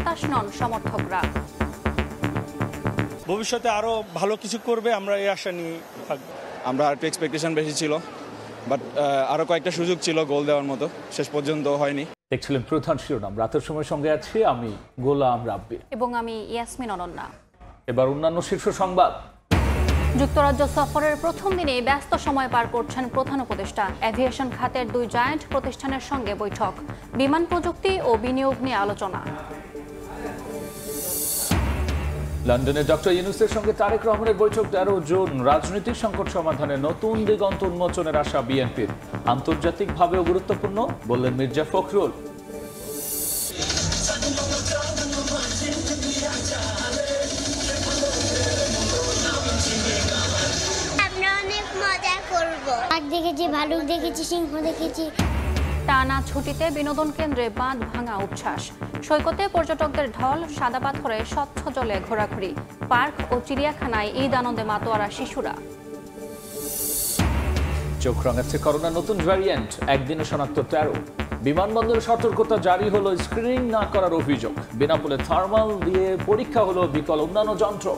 হতাশ নন সমর্থকরা। ভবিষ্যতে আরো ভালো কিছু করবে, আমরা এই আশা নিয়ে থাকবো। আমরা আর একটু এক্সপেকটেশন বেশি ছিল, বাট আরো কয়েকটা সুযোগ ছিল গোল দেওয়ার মতো, শেষ পর্যন্ত হয়নি। দেখছিলেন প্রধান শিরোনাম। রাতের সময় সঙ্গে আছি আমি গোলাম রাব্বি এবং আমি ইয়াসমিন অনন্যা। এবার অন্যান্য শীর্ষ সংবাদ। যুক্তরাজ্য সফরের প্রথম দিনে ব্যস্ত সময় পার করছেন প্রধান উপদেষ্টা। এভিয়েশন খাতের 2 জায়ান্ট প্রতিষ্ঠানের সঙ্গে বৈঠক, বিমান প্রযুক্তি ও বিনিয়োগ নিয়ে আলোচনা। লন্ডনে ডক্টর ইউনূসের সঙ্গে তারেক রহমানের বৈঠক 13 জুন। রাজনৈতিক সংকট সমাধানে নতুন দিগন্ত উন্মোচনের আশা বিএনপির। আন্তর্জাতিকভাবেও গুরুত্বপূর্ণ বললেন মির্জা ফখরুল। দেখেছি, ভালুক দেখেছি, সিংহ দেখেছি। টানা ছুটিতে বিনোদন কেন্দ্রে বাঁধ ভাঙা উচ্ছ্বাস, সৈকতে পর্যটকদের ঢল, সাদা পাথরে স্বচ্ছ জলে ঘোরাঘুরি, পার্ক ও চিড়িয়াখানায় ঈদ আনন্দে মাতোয়ারা শিশুরা। চোখ রাঙাচ্ছে করোনার নতুন ভ্যারিয়েন্ট, একদিনে শনাক্ত 13। বিমানবন্দরে সতর্কতা জারি হলো, স্ক্রিনিং না করার অভিযোগ। বেনাপোলে থার্মাল দিয়ে পরীক্ষা হলো বিকল অন্যান্য যন্ত্র।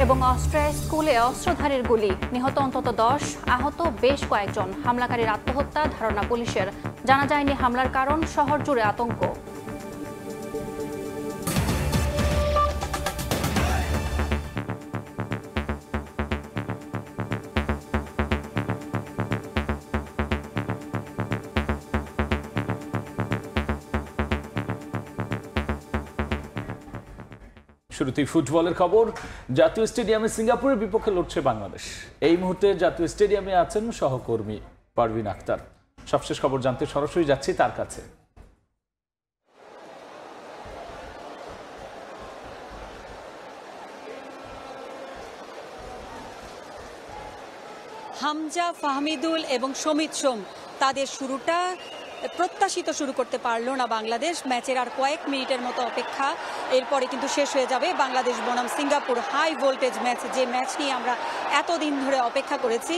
এবং অস্ট্রিয়ায় স্কুলে অস্ত্রধারীর গুলি, নিহত অন্তত 10, আহত বেশ কয়েকজন। হামলাকারীর আত্মহত্যা ধারণা পুলিশের। জানা যায়নি হামলার কারণ, শহর জুড়ে আতঙ্ক। শুরুতেই ফুটবলের খবর। জাতীয় স্টেডিয়ামে সিঙ্গাপুরের বিপক্ষে লড়ছে বাংলাদেশ। এই মুহূর্তে জাতীয় স্টেডিয়ামে আছেন সহকর্মী পারভিন আক্তার। সবশেষ খবর জানতে সরাসরি যাচ্ছি তার কাছে। হামজা, ফাহমিদুল এবং সমিত সোম তাদের শুরুটা প্রত্যাশিত শুরু করতে পারলো না বাংলাদেশ। ম্যাচের আর কয়েক মিনিটের মতো অপেক্ষা, এরপরে কিন্তু শেষ হয়ে যাবে বাংলাদেশ বনাম সিঙ্গাপুর হাই ভোল্টেজ ম্যাচ, যে ম্যাচ নিয়ে আমরা এতদিন ধরে অপেক্ষা করেছি।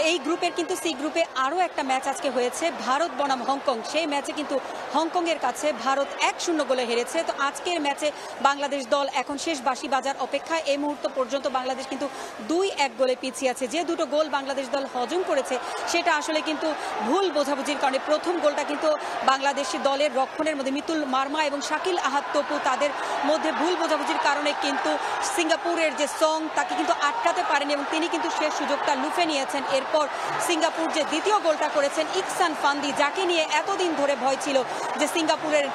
এই গ্রুপের কিন্তু সি গ্রুপে আরও একটা ম্যাচ আজকে হয়েছে, ভারত বনাম হংকং। সেই ম্যাচে কিন্তু হংকংয়ের কাছে ভারত 1-0 গোলে হেরেছে। তো আজকের ম্যাচে বাংলাদেশ দল এখন শেষ বাঁশি বাজার অপেক্ষা। এই মুহূর্ত পর্যন্ত বাংলাদেশ কিন্তু 2-1 গোলে পিছিয়ে আছে। যে দুটো গোল বাংলাদেশ দল হজম করেছে সেটা আসলে কিন্তু ভুল বোঝাবুঝির কারণে। প্রথম গোলটা কিন্তু বাংলাদেশি দলের রক্ষণের মধ্যে মিতুল মার্মা এবং শাকিল আহাদ তপু, তাদের মধ্যে ভুল বোঝাবুঝির কারণে কিন্তু সিঙ্গাপুরের যে সং তাকে কিন্তু আটকাতে পারেনি এবং তিনি কিন্তু শেষ সুযোগটা লুফে নিয়েছেন। এরপর সিঙ্গাপুর যে দ্বিতীয় গোলটা করেছেন ইকসান ফান্দি, যাকে নিয়ে এতদিন ধরে ভয় ছিল যে সিঙ্গাপুরের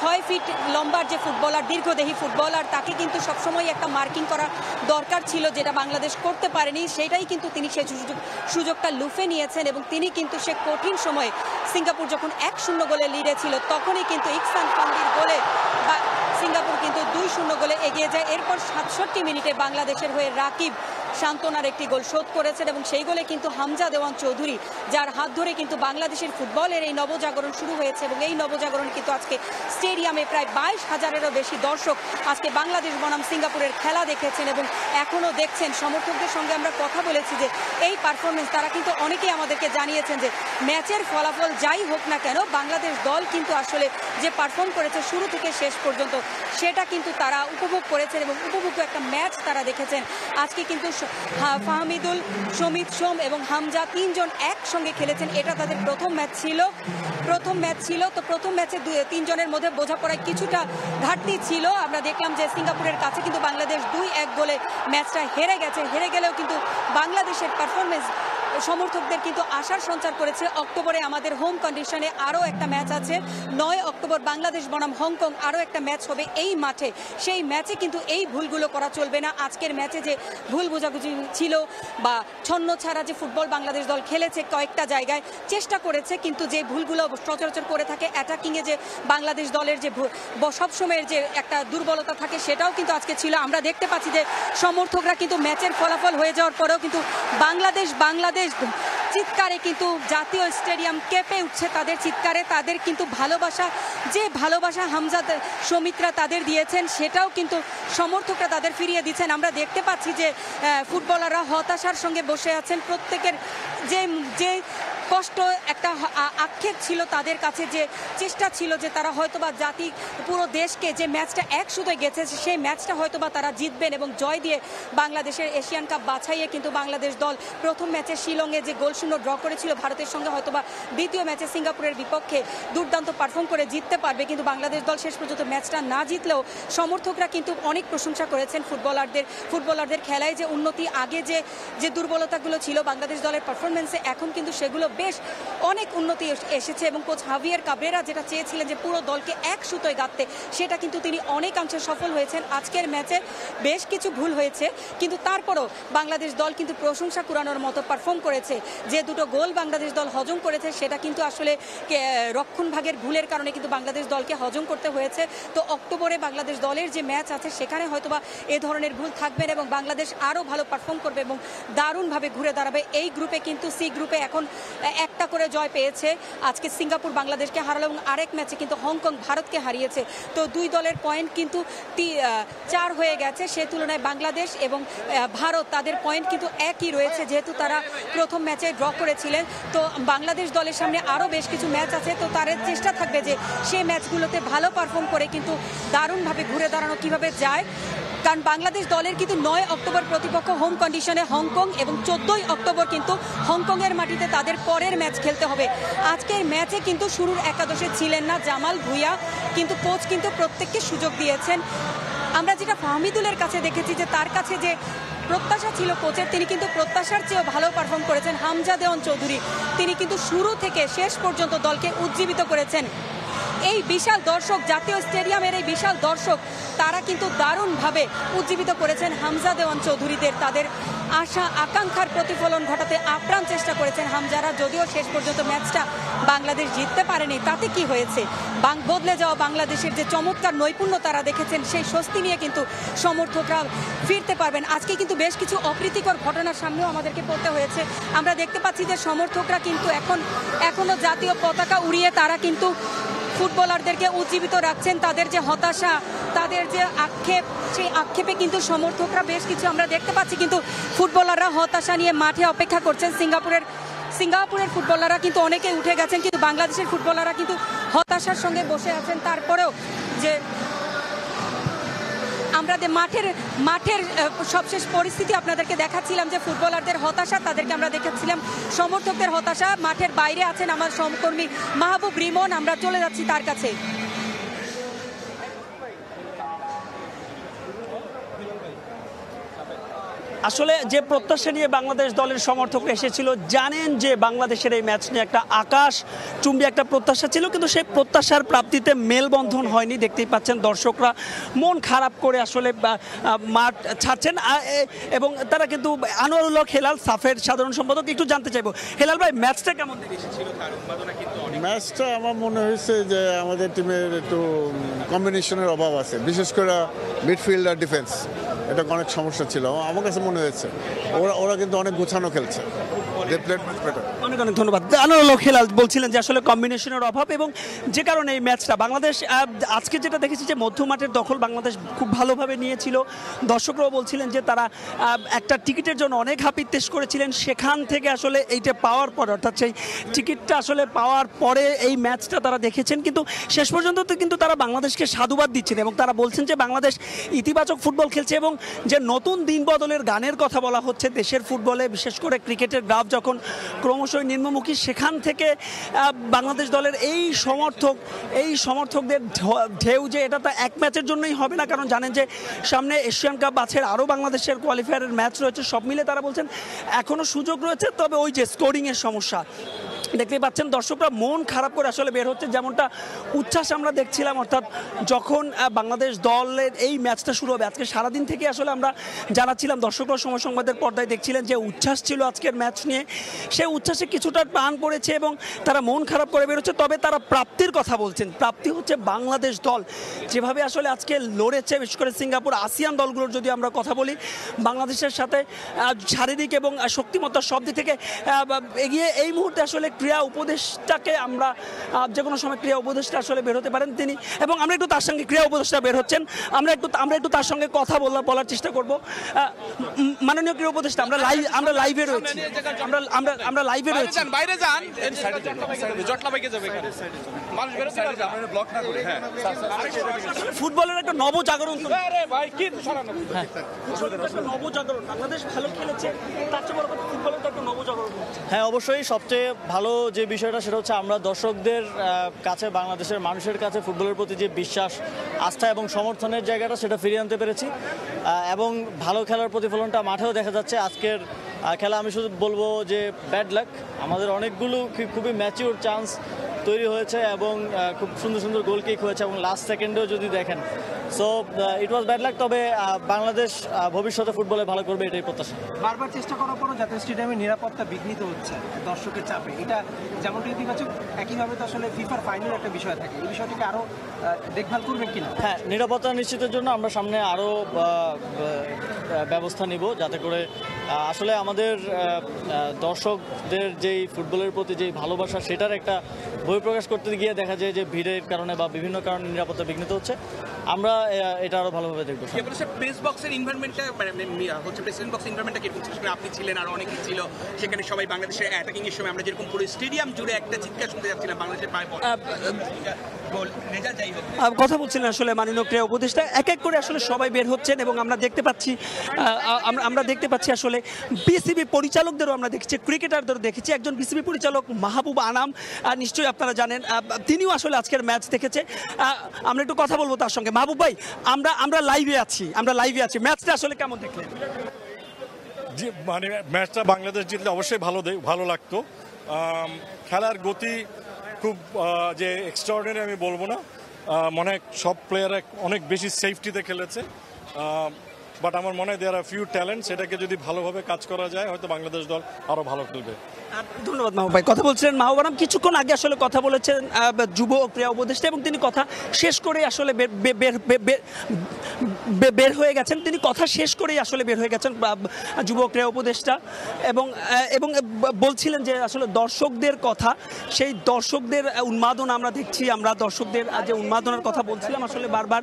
6 ফিট লম্বার যে ফুটবলার, দীর্ঘদেহী ফুটবলার, তাকে কিন্তু সবসময় একটা মার্কিং করা দরকার ছিল, যেটা বাংলাদেশ করতে পারেনি। সেটাই কিন্তু তিনি সেই সুযোগটা লুফে নিয়েছেন এবং তিনি কিন্তু সে কঠিন সময়ে সিঙ্গাপুর যখন 1-0 গোলে লিডে ছিল তখনই কিন্তু ইকসান ফান্দির গোলে সিঙ্গাপুর কিন্তু 2-0 গোলে এগিয়ে যায়। এরপর 67 মিনিটে বাংলাদেশের হয়ে রাকিব সান্তনার একটি গোল শোধ করেছেন এবং সেই গোলে কিন্তু হামজা দেওয়ান চৌধুরী, যার হাত ধরে কিন্তু বাংলাদেশের ফুটবলের এই নবজাগরণ শুরু হয়েছে। এবং এই নবজাগরণ কিন্তু আজকে স্টেডিয়ামে প্রায় 22,000-এরও বেশি দর্শক আজকে বাংলাদেশ বনাম সিঙ্গাপুরের খেলা দেখেছেন এবং এখনও দেখছেন। সমর্থকদের সঙ্গে আমরা কথা বলেছি যে এই পারফরমেন্স, তারা কিন্তু অনেকেই আমাদেরকে জানিয়েছেন যে ম্যাচের ফলাফল যাই হোক না কেন, বাংলাদেশ দল কিন্তু আসলে যে পারফর্ম করেছে শুরু থেকে শেষ পর্যন্ত, সেটা কিন্তু তারা উপভোগ করেছেন এবং উপভোগ্য একটা ম্যাচ তারা দেখেছেন। আজকে কিন্তু ফাহমিদুল, সমিত সোম এবং হামজা তিনজন একসঙ্গে খেলেছেন। এটা তাদের প্রথম ম্যাচ ছিল। তো প্রথম ম্যাচে 3 জনের মধ্যে বোঝাপড়ায় কিছুটা ঘাটতি ছিল। আমরা দেখলাম যে সিঙ্গাপুরের কাছে কিন্তু বাংলাদেশ 2-1 গোলে ম্যাচটা হেরে গেছে। হেরে গেলেও কিন্তু বাংলাদেশের পারফরমেন্স সমর্থকদের কিন্তু আশার সঞ্চার করেছে। অক্টোবরে আমাদের হোম কন্ডিশনে আরও একটা ম্যাচ আছে। 9 অক্টোবর বাংলাদেশ বনাম হংকং আরও একটা ম্যাচ হবে এই মাঠে। সেই ম্যাচে কিন্তু এই ভুলগুলো করা চলবে না। আজকের ম্যাচে যে ভুল বোঝাবুঝি ছিল বা ছন্ন ছাড়া যে ফুটবল বাংলাদেশ দল খেলেছে, কয়েকটা জায়গায় চেষ্টা করেছে, কিন্তু যে ভুলগুলো সচরাচর করে থাকে, অ্যাটাকিংয়ে যে বাংলাদেশ দলের যে সবসময়ের যে একটা দুর্বলতা থাকে, সেটাও কিন্তু আজকে ছিল। আমরা দেখতে পাচ্ছি যে সমর্থকরা কিন্তু ম্যাচের ফলাফল হয়ে যাওয়ার পরেও কিন্তু বাংলাদেশ চিৎকারে কিন্তু জাতীয় স্টেডিয়াম কেঁপে উঠছে তাদের চিৎকারে। তাদের কিন্তু ভালোবাসা হামজা সমিতরা তাদের দিয়েছেন, সেটাও কিন্তু সমর্থকরা তাদের ফিরিয়ে দিচ্ছেন। আমরা দেখতে পাচ্ছি যে ফুটবলাররা হতাশার সঙ্গে বসে আছেন। প্রত্যেকের যে কষ্ট, একটা আক্ষেপ ছিল তাদের কাছে, যে চেষ্টা ছিল যে তারা হয়তোবা জাতি পুরো দেশকে যে ম্যাচটা এক সুতোয় গেছে সেই ম্যাচটা হয়তোবা তারা জিতবেন এবং জয় দিয়ে বাংলাদেশের এশিয়ান কাপ বাছাইয়ে কিন্তু বাংলাদেশ দল প্রথম ম্যাচে শিলংয়ে যে গোল শূন্য ড্র করেছিল ভারতের সঙ্গে, হয়তোবা দ্বিতীয় ম্যাচে সিঙ্গাপুরের বিপক্ষে দুর্দান্ত পারফর্ম করে জিততে পারবে। কিন্তু বাংলাদেশ দল শেষ পর্যন্ত ম্যাচটা না জিতলেও সমর্থকরা কিন্তু অনেক প্রশংসা করেছেন ফুটবলারদের খেলায় যে উন্নতি, আগে যে দুর্বলতাগুলো ছিল বাংলাদেশ দলের পারফরমেন্সে, এখন কিন্তু সেগুলো বেশ অনেক উন্নতি এসেছে। এবং কোচ হাভিয়ার কাবরেরা যেটা চেয়েছিলেন যে পুরো দলকে এক সুতোয় গাঁথতে, সেটা কিন্তু তিনি অনেকাংশে সফল হয়েছেন। আজকের ম্যাচে বেশ কিছু ভুল হয়েছে, কিন্তু তারপরও বাংলাদেশ দল কিন্তু প্রশংসা কুড়ানোর মতো পারফর্ম করেছে। যে দুটো গোল বাংলাদেশ দল হজম করেছে সেটা কিন্তু আসলে রক্ষণভাগের ভুলের কারণে কিন্তু বাংলাদেশ দলকে হজম করতে হয়েছে। তো অক্টোবরে বাংলাদেশ দলের যে ম্যাচ আছে সেখানে হয়তোবা এ ধরনের ভুল থাকবে এবং বাংলাদেশ আরও ভালো পারফর্ম করবে এবং দারুণভাবে ঘুরে দাঁড়াবে। এই গ্রুপে কিন্তু সি গ্রুপে এখন একটা করে জয় পেয়েছে। আজকে সিঙ্গাপুর বাংলাদেশকে হারালো এবং আরেক ম্যাচে কিন্তু হংকং ভারতকে হারিয়েছে। তো দুই দলের পয়েন্ট কিন্তু 4 হয়ে গেছে। সে তুলনায় বাংলাদেশ এবং ভারত তাদের পয়েন্ট কিন্তু একই রয়েছে, যেহেতু তারা প্রথম ম্যাচে ড্র করেছিলেন। তো বাংলাদেশ দলের সামনে আরও বেশ কিছু ম্যাচ আছে, তো তাদের চেষ্টা থাকবে যে সেই ম্যাচগুলোতে ভালো পারফর্ম করে কিন্তু দারুণভাবে ঘুরে দাঁড়ানো কীভাবে যায়। কারণ বাংলাদেশ দলের কিন্তু 9 অক্টোবর প্রতিপক্ষ হোম কন্ডিশনে হংকং এবং 14 অক্টোবর কিন্তু হংকংয়ের মাটিতে তাদের পরের ম্যাচ খেলতে হবে। আজকের ম্যাচে কিন্তু শুরুর একাদশে ছিলেন না জামাল ভুঁইয়া, কিন্তু কোচ কিন্তু প্রত্যেককে সুযোগ দিয়েছেন। আমরা যেটা ফাহমিদুলের কাছে দেখেছি যে তার কাছে যে প্রত্যাশা ছিল কোচের, তিনি কিন্তু প্রত্যাশার চেয়েও ভালো পারফর্ম করেছেন। হামজা দেওয়ান চৌধুরী তিনি কিন্তু শুরু থেকে শেষ পর্যন্ত দলকে উজ্জীবিত করেছেন। এই বিশাল দর্শক, জাতীয় স্টেডিয়ামের এই বিশাল দর্শক, তারা কিন্তু দারুণভাবে উজ্জীবিত করেছেন হামজা দেওয়ান চৌধুরীদের। তাদের আশা আকাঙ্ক্ষার প্রতিফলন ঘটাতে আপ্রাণ চেষ্টা করেছেন হামজারা। যদিও শেষ পর্যন্ত ম্যাচটা বাংলাদেশ জিততে পারেনি, তাতে কি হয়েছে, বদলে যাওয়া বাংলাদেশের যে চমৎকার নৈপুণ্য তারা দেখেছেন, সেই স্বস্তি নিয়ে কিন্তু সমর্থকরা ফিরতে পারবেন। আজকে কিন্তু বেশ কিছু অপ্রীতিকর ঘটনার সামনেও আমাদেরকে পড়তে হয়েছে। আমরা দেখতে পাচ্ছি যে সমর্থকরা কিন্তু এখনো জাতীয় পতাকা উড়িয়ে তারা কিন্তু ফুটবলারদেরকে উজ্জীবিত রাখছেন। তাদের যে হতাশা, তাদের যে আক্ষেপ, সেই আক্ষেপে কিন্তু সমর্থকরা বেশ কিছু আমরা দেখতে পাচ্ছি। কিন্তু ফুটবলাররা হতাশা নিয়ে মাঠে অপেক্ষা করছেন। সিঙ্গাপুরের ফুটবলাররা কিন্তু অনেকেই উঠে গেছেন, কিন্তু বাংলাদেশের ফুটবলাররা কিন্তু হতাশার সঙ্গে বসে আছেন। তারপরেও যে আমরা মাঠের সবশেষ পরিস্থিতি আপনাদেরকে দেখাচ্ছিলাম, যে ফুটবলারদের হতাশা, তাদেরকে আমরা দেখাচ্ছিলাম। সমর্থকদের হতাশা, মাঠের বাইরে আছেন আমার সহকর্মী মাহবুব রিমন, আমরা চলে যাচ্ছি তার কাছে। আসলে যে প্রত্যাশা নিয়ে বাংলাদেশ দলের সমর্থকরা এসেছিল, জানেন যে বাংলাদেশের এই ম্যাচ নিয়ে একটা আকাশ চুম্বী একটা প্রত্যাশা ছিল, কিন্তু সেই প্রত্যাশার প্রাপ্তিতে মেলবন্ধন হয়নি। দেখতেই পাচ্ছেন দর্শকরা মন খারাপ করে আসলে মাঠ ছাড়ছেন এবং তারা কিন্তু আনোয়ারুল হক হেলাল সাফের সাধারণ সম্পাদক, একটু জানতে চাইবো হেলাল ভাই, ম্যাচটা কেমন দেখেছিল? ম্যাচটা আমার মনে হয়েছে যে আমাদের টিমের একটু কম্বিনেশনের অভাব আছে, বিশেষ করে মিডফিল্ড আর ডিফেন্স, এটা অনেক সমস্যা ছিল আমার কাছে মনে হয়েছে। ওরা কিন্তু অনেক গোছানো খেলছে। অনেক অনেক ধন্যবাদ। আনোয়ারুল হক হেলাল বলছিলেন যে আসলে কম্বিনেশনের অভাব এবং যে কারণে এই ম্যাচটা বাংলাদেশ আজকে যেটা দেখেছি যে মধ্যমাঠের দখল বাংলাদেশ খুব ভালোভাবে নিয়েছিল। দর্শকরাও বলছিলেন যে তারা একটা টিকিটের জন্য অনেক হাপিত্তেশ করেছিলেন। সেখান থেকে আসলে এইটা পাওয়ার পর, অর্থাৎ সেই টিকিটটা আসলে পাওয়ার পরে এই ম্যাচটা তারা দেখেছেন, কিন্তু শেষ পর্যন্ত কিন্তু তারা বাংলাদেশকে সাধুবাদ দিচ্ছেন এবং তারা বলছেন যে বাংলাদেশ ইতিবাচক ফুটবল খেলছে এবং যে নতুন দিন বদলের গানের কথা বলা হচ্ছে দেশের ফুটবলে, বিশেষ করে ক্রিকেটের গ্রাফ যখন ক্রমশই নিম্নমুখী, সেখান থেকে বাংলাদেশ দলের এই সমর্থকদের ঢেউ, যে এটা তো এক ম্যাচের জন্যই হবে না, কারণ জানেন যে সামনে এশিয়ান কাপ বাছাইয়ের আরও বাংলাদেশের কোয়ালিফায়ারের ম্যাচ রয়েছে। সব মিলে তারা বলছেন এখনও সুযোগ রয়েছে, তবে ওই যে স্কোরিংয়ের সমস্যা দেখতেই পাচ্ছেন দর্শকরা মন খারাপ করে আসলে বের হচ্ছে। যেমনটা উচ্ছ্বাস আমরা দেখছিলাম, অর্থাৎ যখন বাংলাদেশ দলের এই ম্যাচটা শুরু হবে, আজকে সারাদিন থেকে আসলে আমরা জানাচ্ছিলাম, দর্শকরা সময় সংবাদের পর্দায় দেখছিলেন যে উচ্ছ্বাস ছিল আজকের ম্যাচ নিয়ে, সেই উচ্ছ্বাসে কিছুটা টান পড়েছে এবং তারা মন খারাপ করে বেরোচ্ছে। তবে তারা প্রাপ্তির কথা বলছেন, প্রাপ্তি হচ্ছে বাংলাদেশ দল যেভাবে আসলে আজকে লড়েছে, বিশেষ করে সিঙ্গাপুর আসিয়ান দলগুলোর যদি আমরা কথা বলি, বাংলাদেশের সাথে শারীরিক এবং শক্তিমত্তার সব দিক থেকে এগিয়ে এই মুহূর্তে আসলে ক্রীড়া উপদেষ্টাকে আমরা যে কোনো সময় ক্রীড়া উপদেষ্টা আসলে বের হতে পারেন তিনি, এবং আমরা একটু তার সঙ্গে ক্রীড়া উপদেষ্টা বের হচ্ছেন, আমরা একটু তার সঙ্গে কথা বলার চেষ্টা করব। মাননীয় ক্রীড়া উপদেষ্টা, আমরা লাইভে রয়েছি, আমরা লাইভে রয়েছি। বাইরে যান, জটলা বাইকে যাবে এখানে মানুষ বের হতে পারবে, আমরা ব্লক না করে। হ্যাঁ, ফুটবলের একটা নবজাগরণ, আরে ভাই কি সরানো, নবজাগরণ বাংলাদেশ ভালো খেলেছে, তার চেয়ে বড় কথা ফুটবলের তো একটা নবজাগরণ। হ্যাঁ, অবশ্যই সবচেয়ে ভালো যে বিষয়টা সেটা হচ্ছে আমরা দর্শকদের কাছে, বাংলাদেশের মানুষের কাছে ফুটবলের প্রতি যে বিশ্বাস, আস্থা এবং সমর্থনের জায়গাটা সেটা ফিরিয়ে আনতে পেরেছি, এবং ভালো খেলার প্রতিফলনটা মাঠেও দেখা যাচ্ছে। আজকের খেলা আমি শুধু বলবো যে ব্যাড লাক, আমাদের অনেকগুলো খুবই ম্যাচিউর চান্স তৈরি হয়েছে এবং খুব সুন্দর সুন্দর গোল কিক হয়েছে, এবং লাস্ট সেকেন্ডেও যদি দেখেন, so it was bad luck. তবে বাংলাদেশ ভবিষ্যতে ফুটবলে ভালো করবে, এটাই প্রত্যাশা। বারবার চেষ্টা করার পরও জাতীয় স্টেডিয়ামে নিরাপত্তা বিঘ্নিত হচ্ছে দর্শকের চাপে, এটা যেমনটি ইতিবাচক, একইভাবে তো আসলে ফিফার ফাইনাল একটা বিষয় থাকে, এই বিষয়টিকে আরও দেখভাল করবেন কিনা? হ্যাঁ, নিরাপত্তা নিশ্চিতের জন্য আমরা সামনে আরও ব্যবস্থা নিব, যাতে করে আসলে আমাদের দর্শকদের যেই ফুটবলের প্রতি যেই ভালোবাসা, সেটার একটা বহিঃপ্রকাশ করতে গিয়ে দেখা যায় যে ভিড়ের কারণে বা বিভিন্ন কারণে নিরাপত্তা বিঘ্নিত হচ্ছে। আমরা এটা আরো ভালোভাবে দেখবো। প্রেস বক্সের এনভায়রনমেন্টটা হচ্ছে, প্রেসিডেন্ট বক্সের এনভায়রনমেন্টটা কিরকম ছিল? আপনি ছিলেন, আর অনেকেই ছিল সেখানে, সবাই বাংলাদেশের অ্যাটাকিং এর সময় আমরা যেরকম পুরো স্টেডিয়াম জুড়ে একটা চিৎকার শুনতে যাচ্ছিলাম বাংলাদেশের পায়ে বল রেজাল্ট যাই হোক। কথা বলছিলেন আসলে মাননীয় ক্রীড়া উপদেষ্টা, এক এক করে আসলে সবাই বের হচ্ছেন, এবং আমরা দেখতে পাচ্ছি আসলে বিসিবি পরিচালকদেরও আমরা দেখেছি, ক্রিকেটারদেরও দেখেছি। একজন বিসিবি পরিচালক মাহবুব আনাম, নিশ্চয়ই আপনারা জানেন, তিনিও আসলে আজকের ম্যাচ দেখেছে। আমরা একটু কথা বলবো তার সঙ্গে। মাহবুব ভাই, আমরা লাইভে আছি, ম্যাচটা আসলে কেমন দেখলেন? যে মানে ম্যাচটা বাংলাদেশ জিতলে অবশ্যই ভালো লাগতো। খেলার গতি খুব যে এক্সট্রাঅর্ডিনারি আমি বলবো না, মনে হয় সব প্লেয়ার অনেক বেশি সেফটিতে খেলেছে, বাট আমার মনে হয় দেয়ার আর ফিউ ট্যালেন্ট, সেটাকে যদি ভালোভাবে কাজ করা যায় হয়তো বাংলাদেশ দল আরও ভালো খেলবে। ধন্যবাদ মাহবুব ভাই। কথা বলছিলেন মাহবুব আনাম, কিছুক্ষণ আগে আসলে কথা বলেছেন যুব ক্রীড়া উপদেষ্টা, এবং তিনি কথা শেষ করে আসলে বের হয়ে গেছেন, তিনি কথা শেষ করেই আসলে বের হয়ে গেছেন যুব ক্রীড়া উপদেষ্টা, এবং বলছিলেন যে আসলে দর্শকদের কথা, সেই দর্শকদের উন্মাদনা আমরা দেখছি, আমরা দর্শকদের যে উন্মাদনার কথা বলছিলাম আসলে বারবার,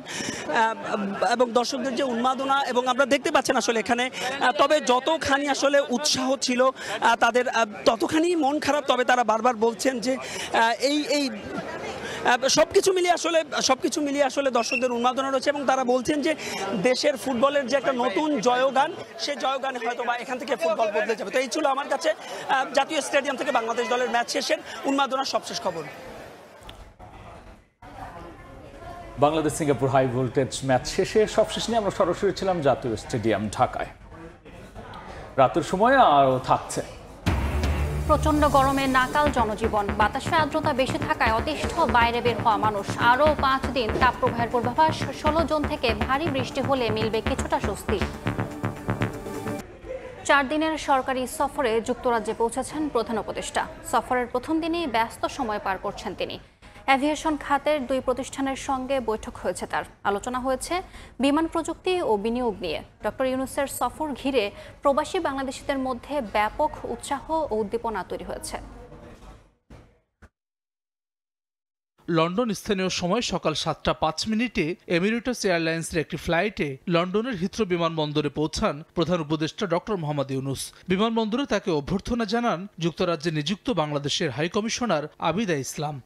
এবং দর্শকদের যে উন্মাদনা, এবং আমরা দেখতে পাচ্ছেন আসলে এখানে, তবে যতখানি আসলে উৎসাহ ছিল তাদের ততখানি মন খারাপ, তবে তারা বারবার বলছেন যে এই সবকিছু মিলিয়ে আসলে দর্শকদের উন্মাদনা রয়েছে, এবং তারা বলছেন যে দেশের ফুটবলের যে একটা নতুন জয়গান, সেই জয়গানে হয়তো বা এখান থেকে ফুটবল বদলে যাবে। তো এই ছিল আমার কাছে জাতীয় স্টেডিয়াম থেকে বাংলাদেশ দলের ম্যাচ শেষের উন্মাদনার সবশেষ খবর। Bangladesh Singapore high voltage match শেষে সবশেষ নিয়ে আমরা সরাসরি ছিলাম জাতীয় স্টেডিয়াম ঢাকায়। রাতের সময় আরও থাকছে। প্রচণ্ড গরমে নাকাল জনজীবন, বাতাসে আর্দ্রতা বেশি থাকায় অতিষ্ঠ বাইরে বের হওয়া মানুষ। আরও 5 দিন তাপপ্রবাহের পূর্বাভাস, 16 জুন থেকে ভারী বৃষ্টি হলে মিলবে কিছুটা স্বস্তি। 4 দিনের সরকারি সফরে যুক্তরাজ্যে পৌঁছেছেন প্রধান উপদেষ্টা। সফরের প্রথম দিনেই ব্যস্ত সময় পার করছেন তিনি। অ্যাভিয়েশন খাতের 2 প্রতিষ্ঠানের সঙ্গে বৈঠক হয়েছে তার। আলোচনা হয়েছে বিমান প্রযুক্তি ও বিনিয়োগ নিয়ে। ডক্টর ইউনূসের সফর ঘিরে প্রবাসী বাংলাদেশিদের মধ্যে ব্যাপক উৎসাহ ও উদ্দীপনা তৈরি হয়েছে। লন্ডন স্থানীয় সময় সকাল 7:05 এমিরেটস এয়ারলাইন্সের একটি ফ্লাইটে লন্ডনের হিথ্রো বিমানবন্দরে পৌঁছান প্রধান উপদেষ্টা ডক্টর মোহাম্মদ ইউনূস। বিমানবন্দরে তাকে অভ্যর্থনা জানান যুক্তরাজ্যে নিযুক্ত বাংলাদেশের হাইকমিশনার আবিদা ইসলাম।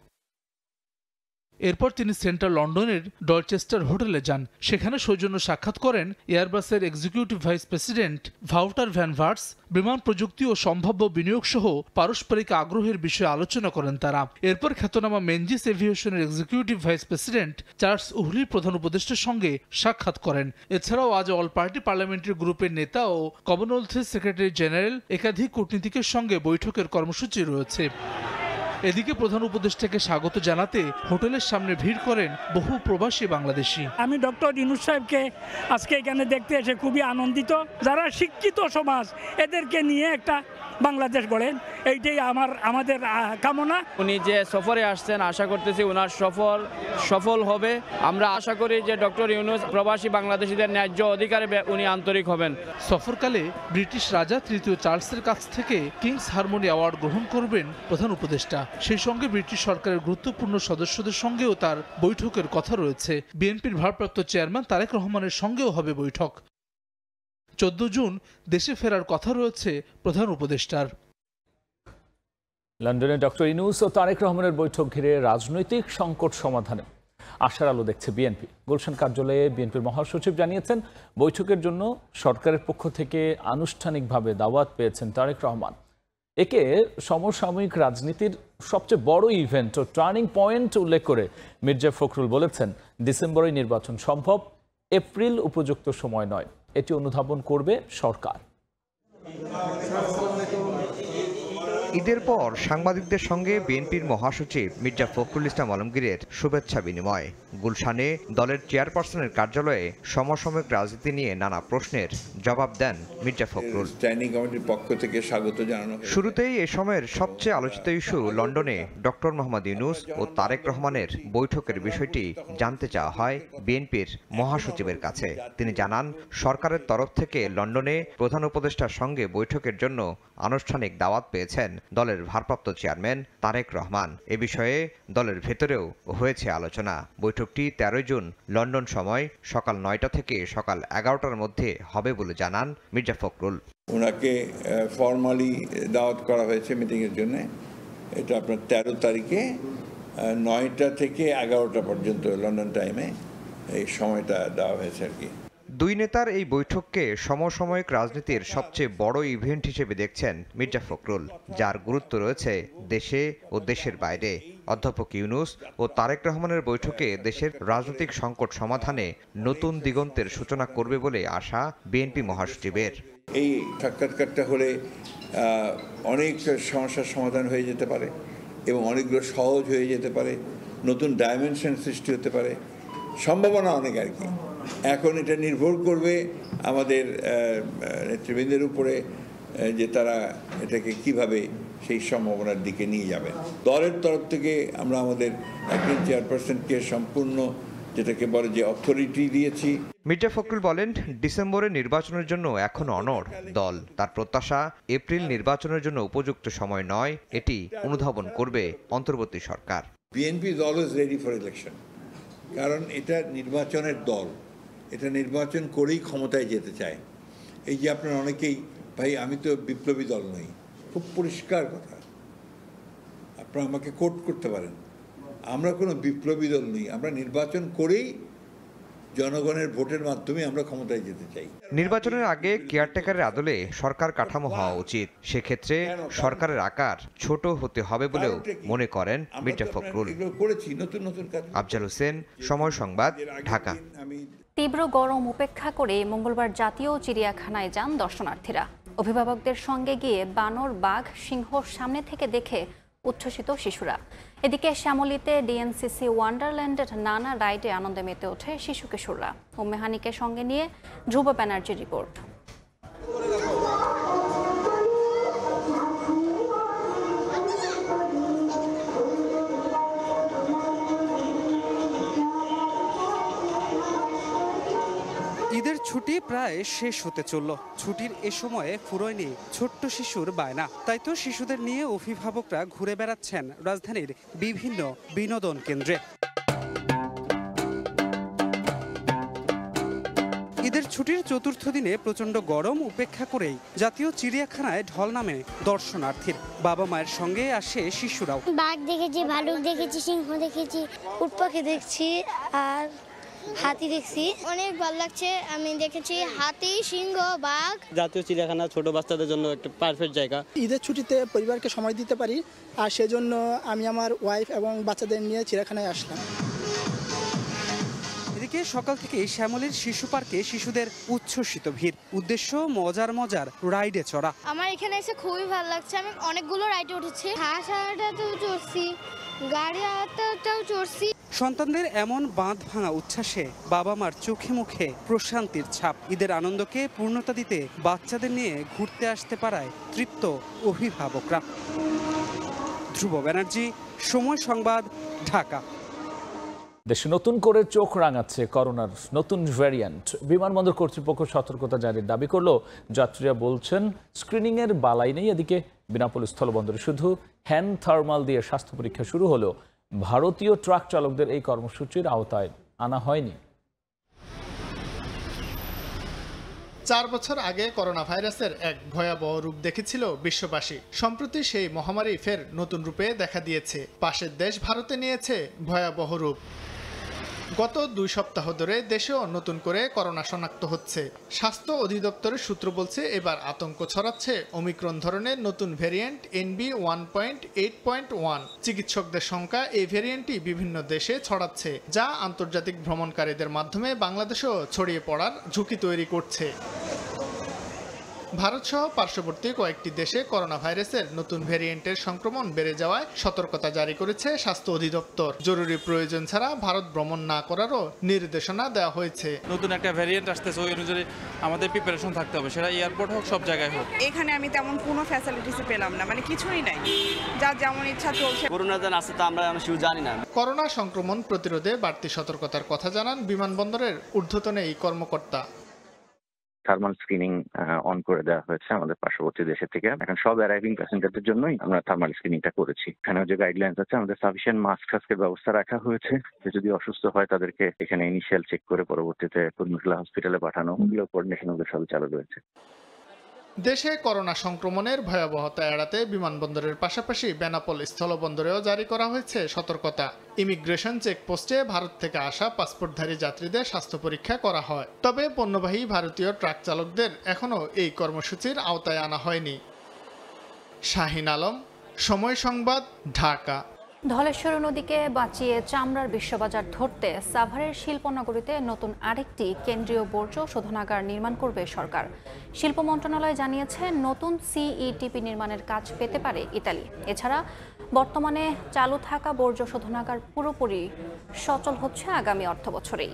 এরপর তিনি সেন্ট্রাল লন্ডনের ডলচেস্টার হোটেলে যান। সেখানে সৌজন্য সাক্ষাৎ করেন এয়ারবাসের executive vice president ভাউটার van Verts. বিমান প্রযুক্তি ও সম্ভাব্য বিনিয়োগ সহ পারস্পরিক আগ্রহের বিষয়ে আলোচনা করেন তারা। এরপর খ্যাতনামা মেনজিস এভিয়েশনের এক্সিকিউটিভ ভাইস প্রেসিডেন্ট চার্লস উহলি প্রধান উপদেষ্টার সঙ্গে সাক্ষাৎ করেন। এছাড়াও আজ অল পার্টি পার্লামেন্টারি গ্রুপের নেতা ও কমনওয়েলথের সেক্রেটারি জেনারেল একাধিক কূটনীতিকের সঙ্গে বৈঠকের কর্মসূচি রয়েছে। এদিকে প্রধান উপদেষ্টাকে স্বাগত জানাতে হোটেলের সামনে ভিড় করেন বহু প্রবাসী বাংলাদেশি। আমি ডক্টর ইউনূস সাহেবকে আজকে এখানে দেখতে এসে খুবই আনন্দিত। যারা শিক্ষিত সমাজ এদেরকে নিয়ে একটা বাংলাদেশ গড়েন, এইটাই আমাদের কামনা। উনি যে সফরে আসছেন, আশা করতেছি ওনার সফল হবে। আমরা আশা করি যে ডক্টর ইউনূস প্রবাসী বাংলাদেশিদের ন্যায্য অধিকারে উনি আন্তরিক হবেন। সফরকালে ব্রিটিশ রাজা তৃতীয় চার্লসের কাছ থেকে কিংস হারমোনি অ্যাওয়ার্ড গ্রহণ করবেন প্রধান উপদেষ্টা। সেই সঙ্গে ব্রিটিশ সরকারের গুরুত্বপূর্ণ সদস্যদের সঙ্গেও তার বৈঠকের কথা রয়েছে। বিএনপির ভারপ্রাপ্ত চেয়ারম্যান তারেক রহমানের সঙ্গেও হবে বৈঠক। 14 জুন দেশে ফেরার কথা রয়েছে প্রধান উপদেষ্টার। লন্ডনে ডক্টর ইউনূস ও তারেক রহমানের বৈঠক ঘিরে রাজনৈতিক সংকট সমাধানে আশার আলো দেখছে বিএনপি। গুলশান কার্যালয়ে বিএনপির মহাসচিব জানিয়েছেন, বৈঠকের জন্য সরকারের পক্ষ থেকে আনুষ্ঠানিকভাবে দাওয়াত পেয়েছেন তারেক রহমান। একে সমসাময়িক রাজনীতির সবচেয়ে বড় ইভেন্ট ও টার্নিং পয়েন্ট উল্লেখ করে মির্জা ফখরুল বলেছেন, ডিসেম্বরে নির্বাচন সম্ভব, এপ্রিল উপযুক্ত সময় নয়। এটি অনুধাবন করবে সরকার। ঈদের পর সাংবাদিকদের সঙ্গে বিএনপির মহাসচিব মির্জা ফখরুল ইসলাম আলমগীরের শুভেচ্ছা বিনিময়। গুলশানে দলের চেয়ারপারসনের কার্যালয়ে সমসাময়িক রাজনীতি নিয়ে নানা প্রশ্নের জবাব দেন মির্জা ফখরুল। স্ট্যান্ডিং কমিটির পক্ষ থেকে স্বাগত জানানো। শুরুতেই এ সময়ের সবচেয়ে আলোচিত ইস্যু লন্ডনে ডক্টর মোহাম্মদ ইউনূস ও তারেক রহমানের বৈঠকের বিষয়টি জানতে চাওয়া হয় বিএনপির মহাসচিবের কাছে। তিনি জানান, সরকারের তরফ থেকে লন্ডনে প্রধান উপদেষ্টার সঙ্গে বৈঠকের জন্য আনুষ্ঠানিক দাওয়াত পেয়েছেন দলের ভারপ্রাপ্ত চেয়ারম্যান তারেক রহমান। এ বিষয়ে দলের ভেতরেও হয়েছে আলোচনা। বৈঠকটি 13 জুন লন্ডন সময় সকাল 9টা থেকে সকাল 11টার মধ্যে হবে বলে জানান মির্জা ফখরুল। ওনাকে ফর্মালি দাওয়াত করা হয়েছে মিটিংয়ের জন্য। এটা আপনার 13 তারিখে 9টা থেকে 11টা পর্যন্ত লন্ডন টাইমে এই সময়টা দেওয়া হয়েছে আর কি। দুই নেতার এই বৈঠককে সমসাময়িক রাজনীতির সবচেয়ে বড় ইভেন্ট হিসেবে দেখছেন মির্জা ফখরুল, যার গুরুত্ব রয়েছে দেশে ও দেশের বাইরে। অধ্যাপক ইউনূস ও তারেক রহমানের বৈঠকে দেশের রাজনৈতিক সংকট সমাধানে নতুন দিগন্তের সূচনা করবে বলে আশা বিএনপি মহাসচিবের। এই সাক্ষাৎকারটা হলে অনেক সমস্যার সমাধান হয়ে যেতে পারে এবং অনেকগুলো সহজ হয়ে যেতে পারে, নতুন ডাইমেনশন সৃষ্টি হতে পারে, সম্ভাবনা অনেক আর কি। এখন এটা নির্ভর করবে আমাদের নেতৃবৃন্দের উপরে যে তারা এটাকে কিভাবে সেই সম্ভাবনার দিকে নিয়ে যাবেন। দলের তরফ থেকে আমরা আমাদের একজন চেয়ারপারসনকে সম্পূর্ণ যেটাকে বলে যে অথরিটি দিয়েছি। মির্জা ফখরুল বলেন, ডিসেম্বরে নির্বাচনের জন্য এখন অনড় দল। তার প্রত্যাশা, এপ্রিল নির্বাচনের জন্য উপযুক্ত সময় নয়, এটি অনুধাবন করবে অন্তর্বর্তী সরকার। বিএনপি দল ইজ রেডি ফর ইলেকশন, কারণ এটা নির্বাচনের দল, এটা নির্বাচন করেই ক্ষমতায় যেতে চায়। এই যে আপনারা অনেকেই, ভাই আমি তো বিপ্লবী দল নই, খুব পরিষ্কার কথা, আপনারা আমাকে কোট করতে পারেন, আমরা কোনো বিপ্লবী দল নই, আমরা নির্বাচন করেই জনগণের ভোটের মাধ্যমে আমরা ক্ষমতায় যেতে চাই। নির্বাচনের আগে কেয়ারটেকারের আদলে সরকার কাঠামো হওয়া উচিত। সেক্ষেত্রে সরকারের আকার ছোট হতে হবে বলেও মনে করেন মির্জা ফখরুল। আফজাল হোসেন, সময় সংবাদ, ঢাকা। তীব্র গরম উপেক্ষা করে মঙ্গলবার জাতীয় চিড়িয়াখানায় যান দর্শনার্থীরা। অভিভাবকদের সঙ্গে গিয়ে বানর, বাঘ, সিংহ সামনে থেকে দেখে উচ্ছ্বসিত শিশুরা। এদিকে শ্যামলীতে ডিএনসিসি ওয়ান্ডারল্যান্ডের নানা রাইডে আনন্দে মেতে ওঠে শিশু কিশোররা। মেহানিকে সঙ্গে নিয়ে ধ্রুব ব্যানার্জির রিপোর্ট। ঈদের ছুটি প্রায় শেষ হতে চলল। ছুটির এ সময়ে ফুরোয়নি ছোট্ট শিশুর বায়না। তাই তো শিশুদের নিয়ে অভিভাবকরা ঘুরে বেড়াচ্ছেন রাজধানীর বিভিন্ন বিনোদন কেন্দ্রে। ঈদের ছুটির চতুর্থ দিনে প্রচণ্ড গরম উপেক্ষা করেই জাতীয় চিড়িয়াখানায় ঢল নামে দর্শনার্থীর। বাবা মায়ের সঙ্গে আসে শিশুরাও। বাঘ দেখেছি, ভালুক দেখেছি, সিংহ দেখেছি, উট পাখি দেখছি আর হাতি দেখছি। অনেক ভালো লাগছে। আমি দেখেছি হাতি, সিংহ, বাঘ। জাতীয় চিড়িয়াখানা ছোট বাচ্চাদের জন্য একটা পারফেক্ট জায়গা। ঈদের ছুটিতে পরিবারকে সময় দিতে পারি, আর সেজন্য আমি আমার ওয়াইফ এবং বাচ্চাদের নিয়ে চিড়িয়াখানায় আসলাম। অন্যদিকে সকাল থেকেই শ্যামলীর শিশু পার্কে শিশুদের উচ্ছ্বসিত ভিড়, উদ্দেশ্য মজার মজার রাইডে চড়া। আমার এখানে এসে খুবই ভালো লাগছে, আমি অনেকগুলো রাইডে উঠেছি, হাঁস আড়াটাতেও চড়ছি, গাড়ি আড়াটাতেও চড়ছি। সন্তানদের এমন বাঁধ ভাঙা উচ্ছ্বাসে বাবা মার চোখে মুখে প্রশান্তির ছাপ। ঈদের আনন্দকে পূর্ণতা দিতে বাচ্চাদের নিয়ে ঘুরতে আসতে পারায় তৃপ্ত অভিভাবকরা। ধ্রুব ব্যানার্জি, সময় সংবাদ, ঢাকা। দেশে নতুন করে চোখ রাঙাচ্ছে করোনার নতুন ভ্যারিয়েন্ট। বিমানবন্দর কর্তৃপক্ষ সতর্কতা জারির দাবি করলেও যাত্রীরা বলছেন স্ক্রিনিংয়ের বালাই নেই। এদিকে বেনাপোল স্থলবন্দরে শুধু হ্যান্ড থার্মাল দিয়ে স্বাস্থ্য পরীক্ষা শুরু হলেও ভারতীয় ট্রাক চালকদের এই কর্মসূচির আওতায় আনা হয়নি। 4 বছর আগে করোনা ভাইরাসের এক ভয়াবহ রূপ দেখেছিল বিশ্ববাসী। সম্প্রতি সেই মহামারী ফের নতুন রূপে দেখা দিয়েছে। পাশের দেশ ভারতে নিয়েছে ভয়াবহ রূপ। গত 2 সপ্তাহ ধরে দেশেও নতুন করে করোনা শনাক্ত হচ্ছে। স্বাস্থ্য অধিদপ্তরের সূত্র বলছে এবার আতঙ্ক ছড়াচ্ছে ওমিক্রন ধরনের নতুন ভ্যারিয়েন্ট NB1.8.1। চিকিৎসকদের সংখ্যা এই ভ্যারিয়েন্টটি বিভিন্ন দেশে ছড়াচ্ছে, যা আন্তর্জাতিক ভ্রমণকারীদের মাধ্যমে বাংলাদেশেও ছড়িয়ে পড়ার ঝুঁকি তৈরি করছে। ভারতসহ পার্শ্ববর্তী কয়েকটি দেশে করোনা ভাইরাসের নতুন ভ্যারিয়েন্টের সংক্রমণ বেড়ে যাওয়ায় সতর্কতা জারি করেছে স্বাস্থ্য অধিদপ্তর। জরুরি প্রয়োজন ছাড়া ভারত ভ্রমণ না করারও নির্দেশনা দেওয়া হয়েছে। নতুন একটা ভ্যারিয়েন্ট আসতেছে, ওই অনুযায়ী আমাদের প্রিপারেশন থাকতে হবে, সেটা এয়ারপোর্ট হোক, সব জায়গায় হোক। এখানে আমি তেমন কোনো ফ্যাসিলিটিস পেলাম না, মানে কিছুই নাই, যা যেমন ইচ্ছা চলছে। করোনা যেন আসছে তা আমরা জানি না। করোনা সংক্রমণ প্রতিরোধে বাড়তি সতর্কতার কথা জানান বিমানবন্দরের ঊর্ধ্বতন এই কর্মকর্তা। থার্মাল স্ক্রিনিং অন করে দেওয়া হয়েছে আমাদের পার্শ্ববর্তী দেশের থেকে। এখন সব অ্যারাইভিং প্যাসেঞ্জারদের জন্যই আমরা থার্মাল স্ক্রিনিংটা করেছি। এখানেও যে গাইডলাইন্স আছে, আমাদের সাফিসিয়েন্ট মাস্ক টাস্কের ব্যবস্থা রাখা হয়েছে। যদি অসুস্থ হয় তাদেরকে এখানে ইনিশিয়াল চেক করে পরবর্তীতে কুর্মিটোলা হসপিটালে পাঠানো, এগুলো কোঅর্ডিনেশন ওদের সব চালু রয়েছে। দেশে করোনা সংক্রমণের ভয়াবহতা এড়াতে বিমানবন্দরের পাশাপাশি বেনাপোল স্থলবন্দরেও জারি করা হয়েছে সতর্কতা। ইমিগ্রেশন চেকপোস্টে ভারত থেকে আসা পাসপোর্টধারী যাত্রীদের স্বাস্থ্য পরীক্ষা করা হয়। তবে পণ্যবাহী ভারতীয় ট্রাক চালকদের এখনও এই কর্মসূচির আওতায় আনা হয়নি। শাহিন আলম, সময় সংবাদ, ঢাকা। ধলেশ্বরী নদীকে বাঁচিয়ে চামড়ার বিশ্ববাজার ধরতে সাভারের শিল্পনগরীতে নতুন আরেকটি কেন্দ্রীয় বর্জ্য শোধনাগার নির্মাণ করবে সরকার। শিল্প মন্ত্রণালয় জানিয়েছে নতুন সিইটিপি নির্মাণের কাজ পেতে পারে ইতালি। এছাড়া বর্তমানে চালু থাকা বর্জ্য শোধনাগার পুরোপুরি সচল হচ্ছে আগামী অর্থবছরেই।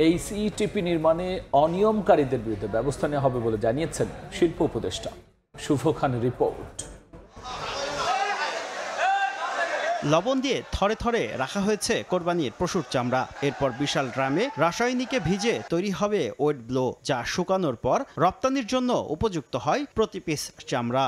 এই সিইটিপি নির্মাণে অনিয়মকারীদের বিরুদ্ধে ব্যবস্থা নেওয়া হবে বলে জানিয়েছেন শিল্প উপদেষ্টা। শুভ খানের রিপোর্ট। লবণ দিয়ে থরে থরে রাখা হয়েছে কোরবানির পশুর চামড়া। এরপর বিশাল ড্রামে রাসায়নিকে ভিজে তৈরি হবে ওয়েট ব্লো, যা শুকানোর পর রপ্তানির জন্য উপযুক্ত হয় প্রতি পিস চামড়া।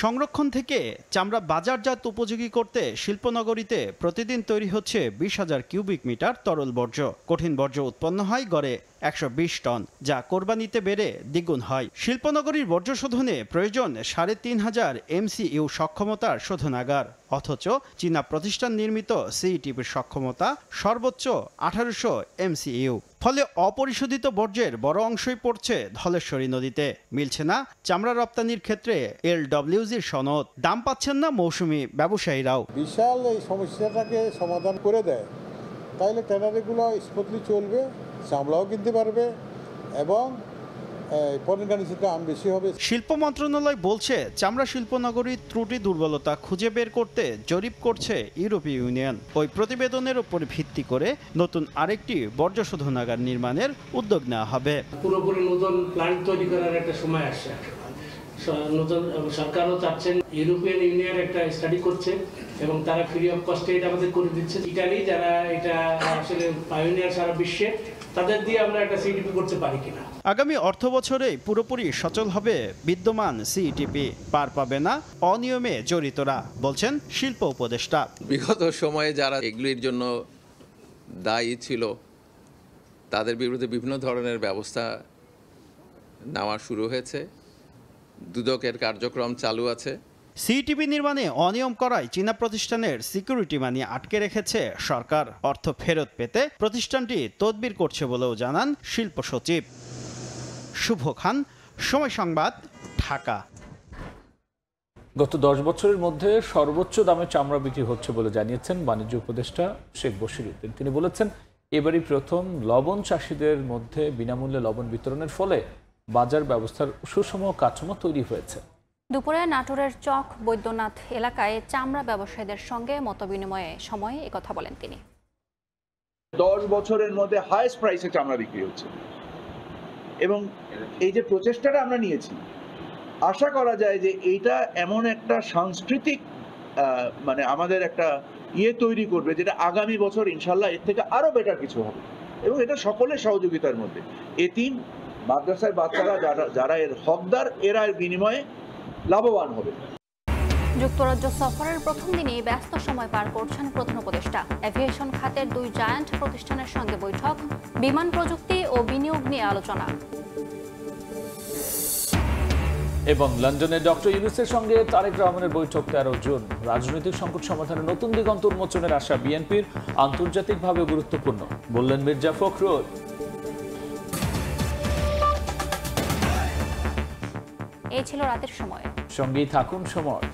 সংরক্ষণ থেকে চামড়া বাজারজাত উপযোগী করতে শিল্পনগরীতে প্রতিদিন তৈরি হচ্ছে 20,000 কিউবিক মিটার তরল বর্জ্য। কঠিন বর্জ্য উৎপন্ন হয় গড়ে 120 টন, যা কোরবানিতে বেড়ে দ্বিগুণ হয়। শিল্পনগরীর বর্জ্য শোধনে প্রয়োজন 3,500 MCU সক্ষমতার শোধনাগার, অথচ চীনা প্রতিষ্ঠান নির্মিত সিইটিপির সক্ষমতা সর্বোচ্চ 1800 MCU। ফলে অপরিশোধিত বর্জ্যের বড় অংশই পড়ছে ধলেশ্বরী নদীতে। মিলছে না চামড়া রপ্তানির ক্ষেত্রে LWGর সনদ, দাম পাচ্ছেন না মৌসুমি ব্যবসায়ীরাও। বিশাল এই সমস্যাটাকে সমাধান করে দেয়, তাহলে ট্যানারিগুলো স্মুথলি চলবে, চামড়াও কিনতে পারবে এবং বেশি হবে। শিল্প মন্ত্রণালয় বলছে চামড়া শিল্পনগরীর ত্রুটি দুর্বলতা খুঁজে বের করতে জরিপ করছে ইউরোপীয় ইউনিয়ন। ওই প্রতিবেদনের উপর ভিত্তি করে নতুন আরেকটি বর্জ্য শোধনাগার নির্মাণের উদ্যোগ নেওয়া হবে। পুরোপুরি নতুন প্ল্যান্ট তৈরি করার একটা সময় আসছে। নতুন সরকারও চাচ্ছেন, ইউরোপিয়ান ইউনিয়ন একটা স্টাডি করছে এবং তারা ফ্রি অফ কস্টে এটা আমাদের করে দিচ্ছে। ইটালি যারা এটা আসলে পায়োনিয়ার সারা বিশ্বে, তাদের দিয়ে আমরা একটা সিইটিপি করতে পারি কিনা। আগামী অর্থ বছরে পুরোপুরি সচল হবে বিদ্যমান সিইটিপি, পার পাবে না অনিয়মে জড়িতরা, বলছেন শিল্প উপদেষ্টা। বিগত সময়ে যারা এগুলির জন্য দায়ী ছিল তাদের বিরুদ্ধে বিভিন্ন ধরনের ব্যবস্থা নেওয়া শুরু হয়েছে। দুদকের কার্যক্রম চালু আছে। সিইটিপি নির্মাণে অনিয়ম করায় চীনা প্রতিষ্ঠানের সিকিউরিটি মানি আটকে রেখেছে সরকার। অর্থ ফেরত পেতে প্রতিষ্ঠানটি তদবির করছে বলেও জানান শিল্প সচিব। শুভ খান, সময় সংবাদ, ঢাকা। গত 10 বছরের মধ্যে সর্বোচ্চ দামে চামড়া বিক্রি হচ্ছে বলে জানিয়েছেন বাণিজ্য উপদেষ্টা শেখ বশিরউদ্দিন। তিনি বলেছেন, এবারই প্রথম লবণ চাষিদের মধ্যে বিনামূল্যে লবণ বিতরণের ফলে বাজার ব্যবস্থার সুষম কাঠামো তৈরি হয়েছে। দুপুরে নাটোরের চক বৈদ্যনাথ এলাকায় চামড়া ব্যবসায়ীদের সঙ্গে মতবিনিময়ে সময়ে একথা বলেন তিনি। 10 বছরের মধ্যে হাইয়েস্ট প্রাইসে চামড়া বিক্রি হচ্ছে এবং এই যে প্রচেষ্টাটা আমরা নিয়েছি, আশা করা যায় যে এইটা এমন একটা সাংস্কৃতিক মানে আমাদের একটা তৈরি করবে যেটা আগামী বছর ইনশাল্লাহ এর থেকে আরো বেটার কিছু হবে এবং এটা সকলের সহযোগিতার মধ্যে। এতিম মাদ্রাসার বাচ্চারা যারা এর হকদার, এরা এর বিনিময়ে লাভবান হবে। যুক্তরাজ্য সফরের প্রথম দিনেই ব্যস্ত সময় পার করছেন প্রধান উপদেষ্টা। এভিয়েশন খাতের 2 জায়ান্ট প্রতিষ্ঠানের সঙ্গে বৈঠক, বিমান প্রযুক্তি ও বিনিয়োগ নিয়ে আলোচনা। এবং লন্ডনে ডক্টর ইউনূসের সঙ্গে তারেক রহমানের বৈঠক 13 জুন। রাজনৈতিক সংকট সমাধানে নতুন দিগন্ত উন্মোচনের আশা বিএনপির, আন্তর্জাতিকভাবে গুরুত্বপূর্ণ বললেন মির্জা ফখরুল। এই ছিল রাতের সময়, সঙ্গেই থাকুন সময়।